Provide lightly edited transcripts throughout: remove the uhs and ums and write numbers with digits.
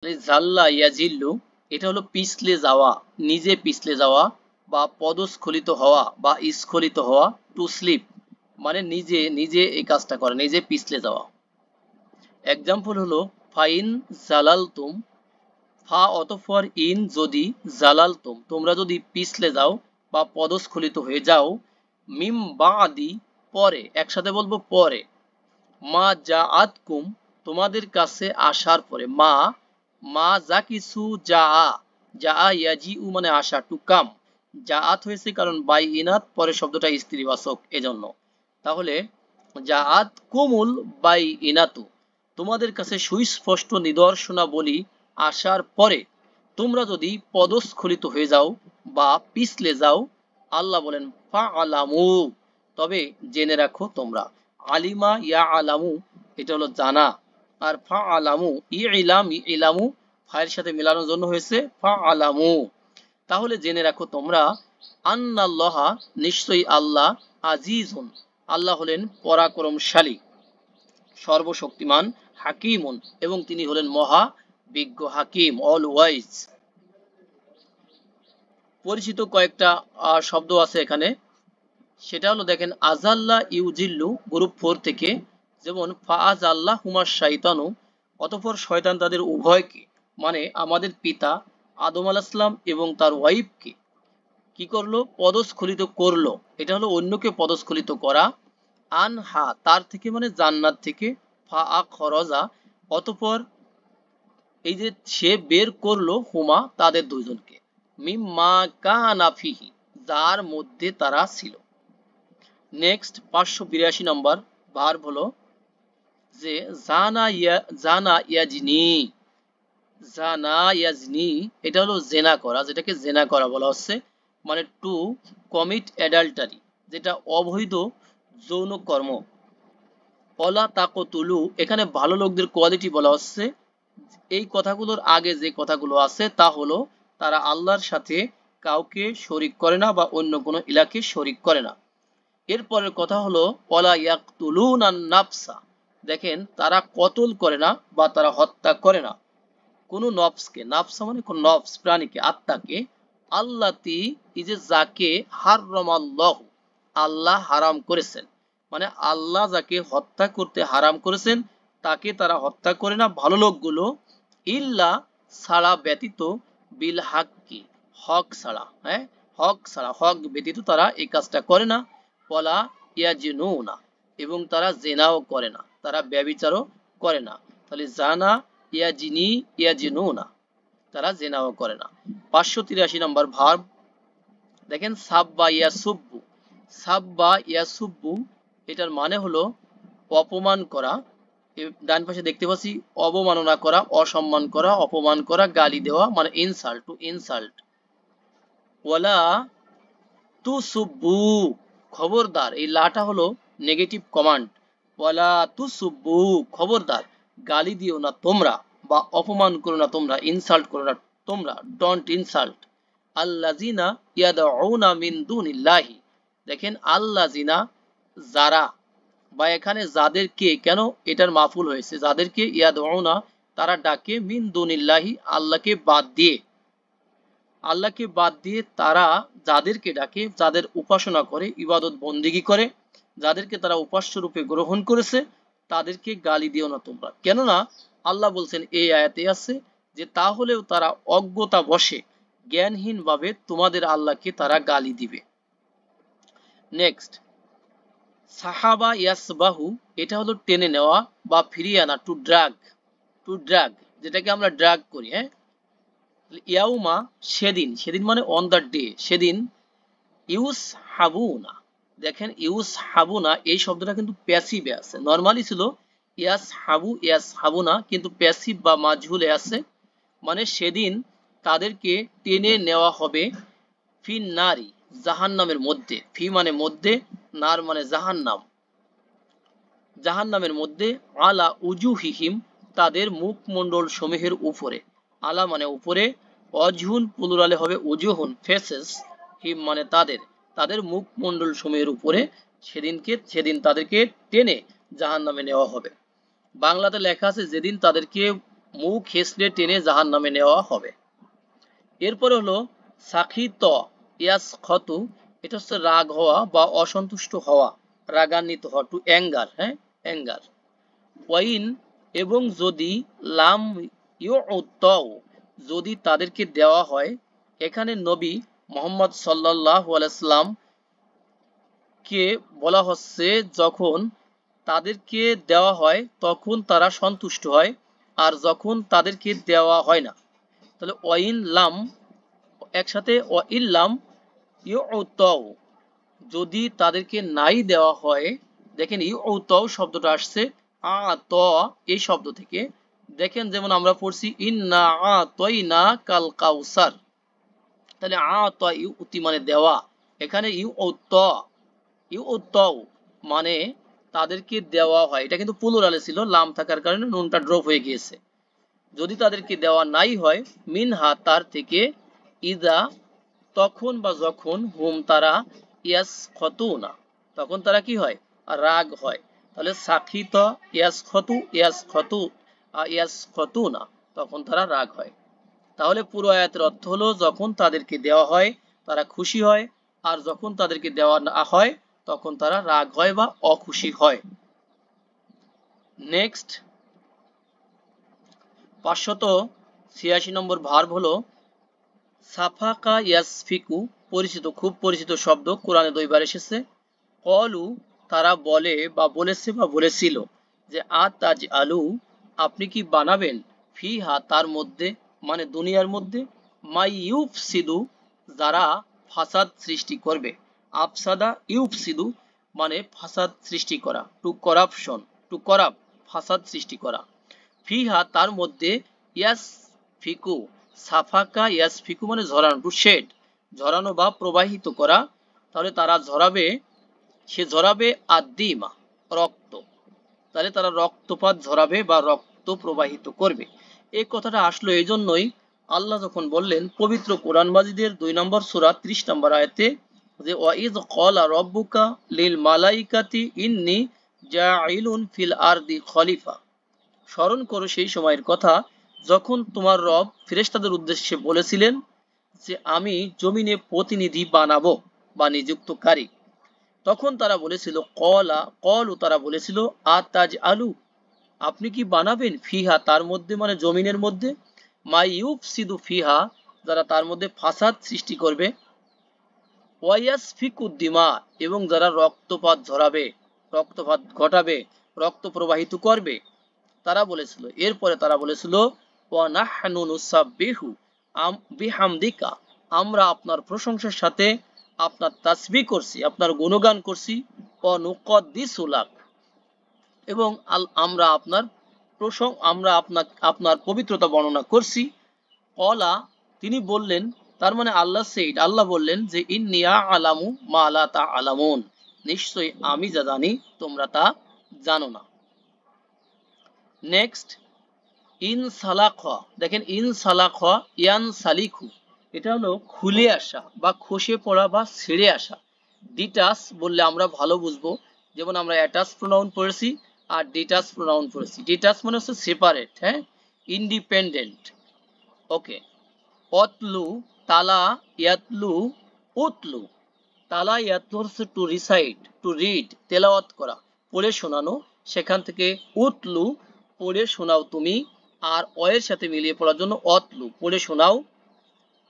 জাল্লা ইয়াজিল্লু এটা হলো পিছলে যাওয়া, নিজে পিছলে যাওয়া বা পদস্খলিত হওয়া বা স্খলিত হওয়া। টু স্লিপ মানে নিজে নিজে এই কাজটা করে, নিজে পিছলে যাওয়া। এক্সাম্পল হলো ফাইন জালালতুম, ফা অতঃপর ইন যদি, জালালতুম তোমরা যদি পিছলে যাও বা পদস্খলিত হয়ে যাও, মিম বাদি পরে, একসাথে বলবো পরে, মা জাআতকুম তোমাদের কাছে আসার পরে, মা মা যা কিছু যা যা ইয়াজিউ মানে আসা, টু কাম। জাআত হয়েছে কারণ বাই ইনাত পরে শব্দটা স্ত্রীবাচক এজন্য। তাহলে জাআত কুমুল বাই ইনাতু তোমাদের কাছে সুস্পষ্ট নিদর্শনাবলী আসার পরে তোমরা যদি পদস্খলিত হয়ে যাও বা পিছলে যাও, আল্লাহ বলেন ফা আলামু তবে জেনে রাখো তোমরা। আলিমা ইয়া আলামু এটা হলো জানা, আর ফা আলামু ইলামু ফায়ের সাথে মেলানোর জন্য হয়েছে ফা আলামু। তাহলে জেনে রাখো তোমরা আন্নাল্লাহা নিশ্চয়ই আল্লাহ আজিজুন আল্লাহ হলেন পরাক্রমশালী, সর্বশক্তিমান, হাকিমুন এবং তিনি হলেন মহা বিজ্ঞ, হাকিম অল ওয়াইজ। পরিচিত কয়েকটা শব্দ আছে এখানে, সেটা হলো দেখেন আজাল্লা ইউজিল্লু গ্রুপ 4 থেকে, যেমন ফাআজ আল্লাহ হুমার শাইতানু অতঃপর শয়তান তাদের উভয়কে মানে আমাদের পিতা আদম আলাইহিসসালাম এবং তার ওয়াইফকে কি করলো, পদস্খলিত করলো। এটা হলো অন্যকে পদস্খলিত করা। আনহা তার থেকে মানে জান্নাত থেকে, ফা আ খরজা অতঃপর এই যে সে বের করলো হুমা তাদের দুইজনকে, মিম্মা কানা ফিহি যার মধ্যে তারা ছিল। নেক্সট 582 নম্বর ভার্ব হলো যে জানা ইয়াজনি, জানা ইয়াজনি এটা হলো জেনা করা, যেটাকে জেনা করা বলা হচ্ছে, মানে টু কমিট অ্যাডাল্টারি, যেটা অবৈধ যৌন কর্ম। অলা তাকতুলু এখানে ভালো লোকদের কোয়ালিটি বলা হচ্ছে। এই কথাগুলোর আগে যে কথাগুলো আছে তা হলো তারা আল্লাহর সাথে কাউকে শরিক করে না বা অন্য কোনো ইলাকে শরিক করে না। এরপরের কথা হলো ওয়ালা ইয়াকতুলুনান নাফসা, দেখেন তারা কতল করে না বা তারা হত্যা করে না কোনো নফসকে, নাফসা মানে কোন নফস প্রাণীকে, আত্মাকে, আল্লাতি এই যে যাকে হাররামাল্লাহু আল্লাহ হারাম করেছেন, মানে আল্লাহ যাকে হত্যা করতে হারাম করেছেন তাকে তারা হত্যা করে না ভালো লোকগুলো, ইল্লা ছাড়া ব্যতীত, বিল হাক্কি হক ছাড়া, হ্যাঁ হক ছাড়া, হক ব্যতীত তারা এই কাজটা করে না। ওয়ালা ইয়াজিনুনা এবং তারা জেনাও করে না, তারা ব্যভিচারও করে না। তাহলে জানা ইয়াজিনি ইয়াজিনুনা তারা জেনাও করে না। 583 নম্বর ভার্ব দেখেন সাব্বা ইয়াসুব্বু, সাব্বা ইয়াসুব্বু এটার মানে হলো অপমান করা। ডান পাশে দেখতে পাচ্ছি অবমাননা করা, অসম্মান করা, অপমান করা, গালি দেওয়া মানে ইনসাল্ট, টু ইনসাল্ট। ওয়ালা তুসুব্বু খবরদার, এই লাটা হলো নেগেটিভ কমান্ড। ওয়ালা তুসুব্বু খবরদার গালি দিও না তোমরা বা অপমান করো না তোমরা, ইনসাল্ট করো না তোমরা, ডোন্ট ইনসাল্ট। আল্লাযিনা ইয়াদউনা মিন দুনিল্লাহি, দেখেন আল্লাযিনা যারা বা এখানে যাদেরকে, কেন এটার মাফুল হয়েছে, যাদেরকে ইয়াদউনা তারা ডাকে, মিন দুনিল্লাহি আল্লাহকে বাদ দিয়ে, আল্লাহকে বাদ দিয়ে তারা যাদেরকে ডাকে, যাদের উপাসনা করে, ইবাদত বন্দেগী করে, যাদেরকে তারা উপাস্য রূপে গ্রহণ করেছে তাদেরকে গালি দিও না তোমরা। কেননা আল্লাহ বলছেন এই আয়াতে আছে যে তাহলেও তারা অজ্ঞতা বশে জ্ঞানহীন ভাবে তোমাদের আল্লাহকে তারা গালি দিবে। নেক্সট সাহাবা ইয়াসবাহু এটা হলো টেনে নেওয়া বা ফিরিয়ে আনা, টু ড্রাগ, টু ড্রাগ যেটাকে আমরা ড্রাগ করি, হ্যাঁ। ইয়াউমা সেদিন, সেদিন মানে অন দ্য ডে, সেদিন, ইউস হাবুনা, দেখেন ইউস হাবুনা এই শব্দটা কিন্তু প্যাসিভে আছে, নরমালি ছিল ইয়াস হাবুনা কিন্তু প্যাসিভ বা মাজহুলে আছে, মানে সেদিন তাদেরকে টেনে নেওয়া হবে, ফিন নারী জাহান্নামের মধ্যে, ফি মানে মধ্যে, নার মানে জাহান্নাম, জাহান্নামের মধ্যে, আলা উজুহিহিম তাদের মুখমণ্ডল সমূহের উপরে, আলা মানে উপরে, অজহুন প্লুরালে হবে উজুহুন ফেসেস, হিম মানে তাদের, তাদের মুখমণ্ডল সমূহের উপরে সেদিন তাদেরকে টেনে জাহান্নামে নেওয়া হবে। বাংলাতে লেখা আছে যেদিন তাদেরকে মুখ হেসড়ে টেনে জাহান্নামে নেওয়া হবে। এরপরে হলো সাখিত ইয়াসখতু, এটা হচ্ছে রাগ হওয়া বা অসন্তুষ্ট হওয়া, রাগান্বিত হওয়া, টু অ্যাঙ্গার, হ্যাঁ, অ্যাঙ্গার। ওয়াইন, এবং যদি, লাম ইউতাও, যদি তাদেরকে দেওয়া হয়। এখানে নবী মুহাম্মদ সাল্লাল্লাহু আলাইহি সাল্লাম কে বলা হচ্ছে যখন তাদেরকে দেওয়া হয় তখন তারা সন্তুষ্ট হয়, আর যখন তাদেরকে দেওয়া হয় না। তাহলে ওয়াইন লাম, একসাথে ওয়াইল্লাম ইউতাও, যদি তাদেরকে নাই দেওয়া হয়। দেখেন ইউতাও শব্দটা আসছে আ ত এই শব্দ থেকে। দেখেন যেমন আমরা পড়ছি ইন্না আতাইনা কাল কাউসার, তাহলে আ ত ইউতি মানে দেওয়া, এখানে ইউতাও মানে তাদেরকে দেওয়া হয়। এটা কিন্তু প্লুরালে ছিল, লাম থাকার কারণে নুনটা ড্রপ হয়ে গিয়েছে। যদি তাদেরকে দেওয়া নাই হয়, মিনহা তার থেকে, ইদা তখন বা যখন, হুম তারা, ইয়াসখতুনা তখন তারা কি হয়, রাগ হয়। তাহলে সাখিত ইয়াসখতুনা তখন তারা রাগ হয়। তাহলে পুরো আয়াতের অর্থ হলো যখন তাদেরকে দেওয়া হয় তারা খুশি হয়, আর যখন তাদেরকে দেওয়া না হয় তখন তারা রাগ হয় বা অখুশি হয়। নেক্সট 586 নম্বর ভার্ব হলো সাফাকা ইয়াসফিকু, পরিচিত, খুব পরিচিত শব্দ, কোরআনে 2 বার এসেছে। কলু, তারা বলে বা বলেছে বা বলেছিল যে আতাজ আলু, আপনি কি বানাবেন, ফিহা তার মধ্যে, মানে দুনিয়ার মধ্যে, মাই ইউফসিদু, যারা ফাসাদ সৃষ্টি করবে। আফসাদা ইউফসিদু মানে ফাসাদ সৃষ্টি করা, টু করাপশন, টু করাপ, ফাসাদ সৃষ্টি করা। ফিহা তার মধ্যে, ইয়াস ফিকু, সাফাকা ইয়াস ফিকু মানে ঝরানো, টু শেড, ঝরানো বা প্রবাহিত করা। তাহলে তারা ঝরাবে, সে ঝরাবে আদ্দিমা, রক্ত। তাহলে তারা রক্তপাত ঝরাবে বা রক্ত প্রবাহিত করবে। এই কথাটা আসলো এই জন্যই, আল্লাহ যখন বললেন পবিত্র কোরআন মাজিদের 2 নম্বর সূরা 30 নম্বর আয়াতে যে ওয়াইদ ক্বালা রাব্বুকা লিল মালাইকাতি ইন্নী জাঈলুন ফিল আরদি খলিফা, স্মরণ করো সেই সময়ের কথা যখন তোমার রব ফেরেশতাদের উদ্দেশ্যে বলেছিলেন যে আমি জমিনে প্রতিনিধি বানাবো বা নিযুক্তকারী। তখন তারা বলেছিল কলু, তারা বলেছিল আতাজ আলু, আপনি কি বানাবেন, ফিহা তার মধ্যে মানে জমিনের মধ্যে, মাই ইউফসিদু ফিহা, যারা তার মধ্যে ফাসাদ সৃষ্টি করবে, ওয়াইয়াসফিকুদ্দিমা এবং যারা রক্তপাত ঝরাবে, রক্তপাত ঘটাবে, রক্ত প্রবাহিত করবে। তারা বলেছিল, এরপরে তারা বলেছিল ওয়া নাহনু নুসাব্বিহু বিহামদিকা, আমরা আপনার প্রশংসার সাথে আপনার তাসবিহ করছি, আপনার গুণগান করছি, ওয়া নুকদ্দিসু লাক, এবং আমরা আপনার আপনার পবিত্রতা বর্ণনা করছি। কলা, তিনি বললেন, তার মানে আল্লাহ সেইড, আল্লাহ বললেন যে ইন্নিয়া আলামু মা লা তাআলামুন, নিশ্চয়ই আমি যা জানি তোমরা তা জানো না। নেক্সট ইনসালাখ, দেখেন ইনসালাখ ইয়ান সালিখু, এটা হলো খুলে আসা বা খসে পড়া বা ছেড়ে আসা। ডিটাচ বললে আমরা ভালো বুঝবো, যেমন আমরা অ্যাটাচ প্রোনাউন পড়েছি আর ডিটাচ প্রোনাউন পড়েছি। ডিটাচ মানে হচ্ছে সেপারেট, হ্যাঁ, ইন্ডিপেন্ডেন্ট। ওকে। অতলু, তালা ইয়াতলু, উতলু, তালা ইয়াতলু হচ্ছে টু রিসাইট, টু রিড, তেলাওয়াত করা, পড়ে শোনানো। সেখান থেকে উতলু, পড়ে শোনাও তুমি, আর এর সাথে মিলিয়ে পড়ার জন্য অতলু, পড়ে শোনাও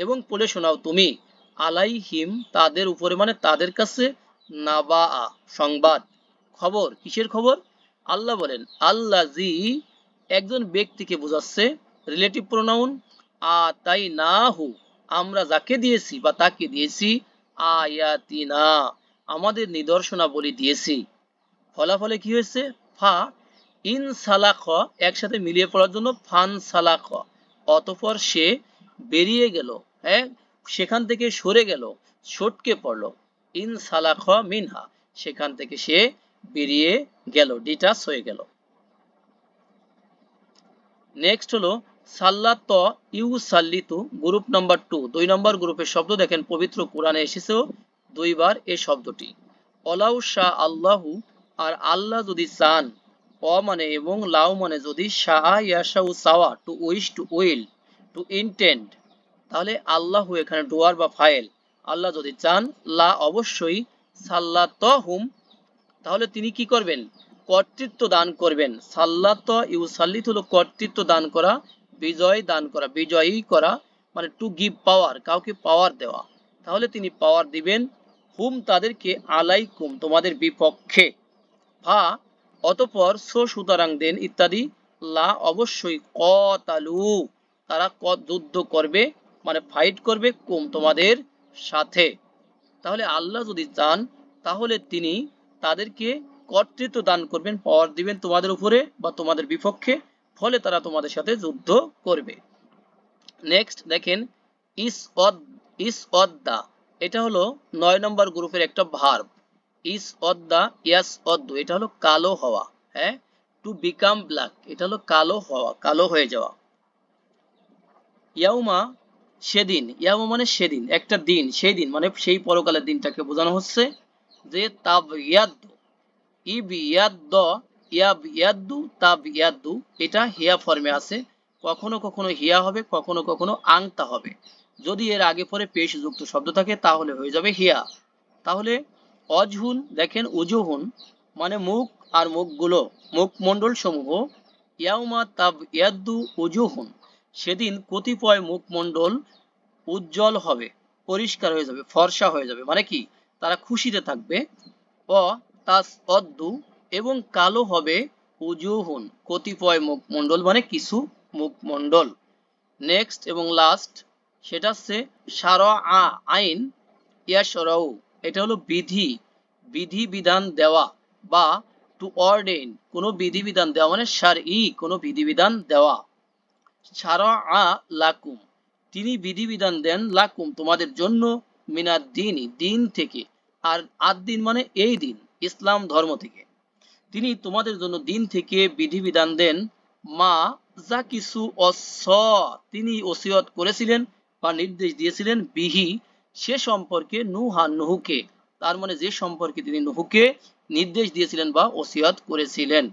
এবং পড়ে শোনাও তুমি, আলাইহিম তাদের উপরে মানে তাদের কাছে, নাবা সংবাদ, খবর, কিসের খবর, আল্লাহ বলেন আল্লাজি, একজন ব্যক্তিকে বোঝাচ্ছে, রিলেটিভ প্রোনাউন, আতাইনাহু আমরা যাকে দিয়েছি বা তাকে দিয়েছি, আয়াতিনা আমাদের নিদর্শনাবলী দিয়েছি। ফলাফলে কি হয়েছে, ফা ইন সালাখ, একসাথে মিলিয়ে পড়ার জন্য ফান সালাখ, অতঃপর সে বেরিয়ে গেল, হ্যাঁ, সেখান থেকে সরে গেল, সটকে পড়লো। ইন সালাখ মিনহা, সেখান থেকে সে বেরিয়ে গেল, ডিটাচ হয়ে গেল। নেক্সট হলো সাল্লাত ইউ সাল্লিতু, গ্রুপ নাম্বার 2, 2 নম্বর গ্রুপের শব্দ। দেখেন পবিত্র কোরআনে এসেছেও 2 বার এই শব্দটি। অলাউ শাহ আল্লাহু, আর আল্লাহ যদি চান, অ মানে এবং, লাউ মানে যদি, শাআ ইয়াশাউ সাওয়া two wish to will two intend, তাহলে আল্লাহু এখানে ডুয়ার বা ফাইল। আল্লাহ যদি চান, লা অবশ্যই, সাল্লাতহুম তাহলে তিনি কি করবেন, কর্তৃত্ব দান করবেন। সাল্লাত ইউসাল্লিত হলো কর্তৃত্ব দান করা, বিজয় দান করা, বিজয়ী করা, মানে টু গিভ পাওয়ার, কাউকে পাওয়ার দেওয়া। তাহলে তিনি পাওয়ার দিবেন হুম তাদেরকে, আলাইকুম তোমাদের বিপক্ষে, ফা অতঃপর, সো সুতরাং, দেন ইত্যাদি, লা অবশ্যই, কতালু তারা যুদ্ধ করবে, মানে ফাইট করবে, কুম তোমাদের সাথে। তাহলে আল্লাহ যদি চান তাহলে তিনি তাদেরকে কর্তৃত্ব দান করবেন, পাওয়ার দিবেন তোমাদের উপরে বা তোমাদের বিপক্ষে, ফলে তারা তোমাদের সাথে যুদ্ধ করবে। নেক্সট দেখেন, ইস অদ, ইস অদ্দা, এটা হলো 9 নম্বর গ্রুপের একটা ভার্ব। ইস অদ্দা, ইয়াস অদ্দু, এটা হলো কালো হওয়া। হ্যাঁ, টু বিকাম ব্ল্যাক, এটা হলো কালো হওয়া, কালো হয়ে যাওয়া। ইয়াউমা সেদিন, ইয়াউমা মানে সেদিন, একটা দিন, সেই দিন মানে সেই পরকালের দিনটাকে বোঝানো হচ্ছে। যে তাবইয়াদ্দু, ইবিয়াদ্দ, ইয়াবিয়াদ্দু, তাবইয়াদ্দু, এটা হিয়া ফর্মে আছে। কখনো কখনো হিয়া হবে, কখনো কখনো আংতা হবে। যদি এর আগে পরে পেশ যুক্ত শব্দ থাকে তাহলে হয়ে যাবে হিয়া। তাহলে অজহুন দেখেন, উজুহুন মানে মুখ আর মুখগুলো, মুখমণ্ডল সমূহ। ইয়াউমা তাবইয়াদ্দু উজুহুন, সেদিন কতিপয় মুখমণ্ডল উজ্জ্বল হবে, পরিষ্কার হয়ে যাবে, ফর্সা হয়ে যাবে, মানে কি তারা খুশিতে থাকবে। অ তাস অদ্দু, এবং কালো হবে, উজুহুন কতিপয় মুখমণ্ডল মানে কিছু মুখমণ্ডল। নেক্সট এবং লাস্ট, সেটা হচ্ছে সারা আইন ইয়াশরাউ, এটা হলো বিধি, বিধি বিধান দেওয়া, বা টু অর্ডেন কোনো বিধি বিধান দেওয়া, মানে শারঈ কোনো বিধি বিধান দেওয়া। সারা লাকুম তিনি বিধি বিধান দেন, লাকুম তোমাদের জন্য, মিনাদ দিন দিন থেকে, আর আদ-দিন মানে এই দিন, ইসলাম ধর্ম থেকে। তিনি তোমাদের জন্য দিন থেকে বিধি বিধান দেন, মা যা কিছু তিনি ওসিয়ত করেছিলেন বা নির্দেশ দিয়েছিলেন, বিহি সে সম্পর্কে, নুহা নুহুকে, তার মানে যে সম্পর্কে তিনি নুহুকে নির্দেশ দিয়েছিলেন বা ওসিয়ত করেছিলেন।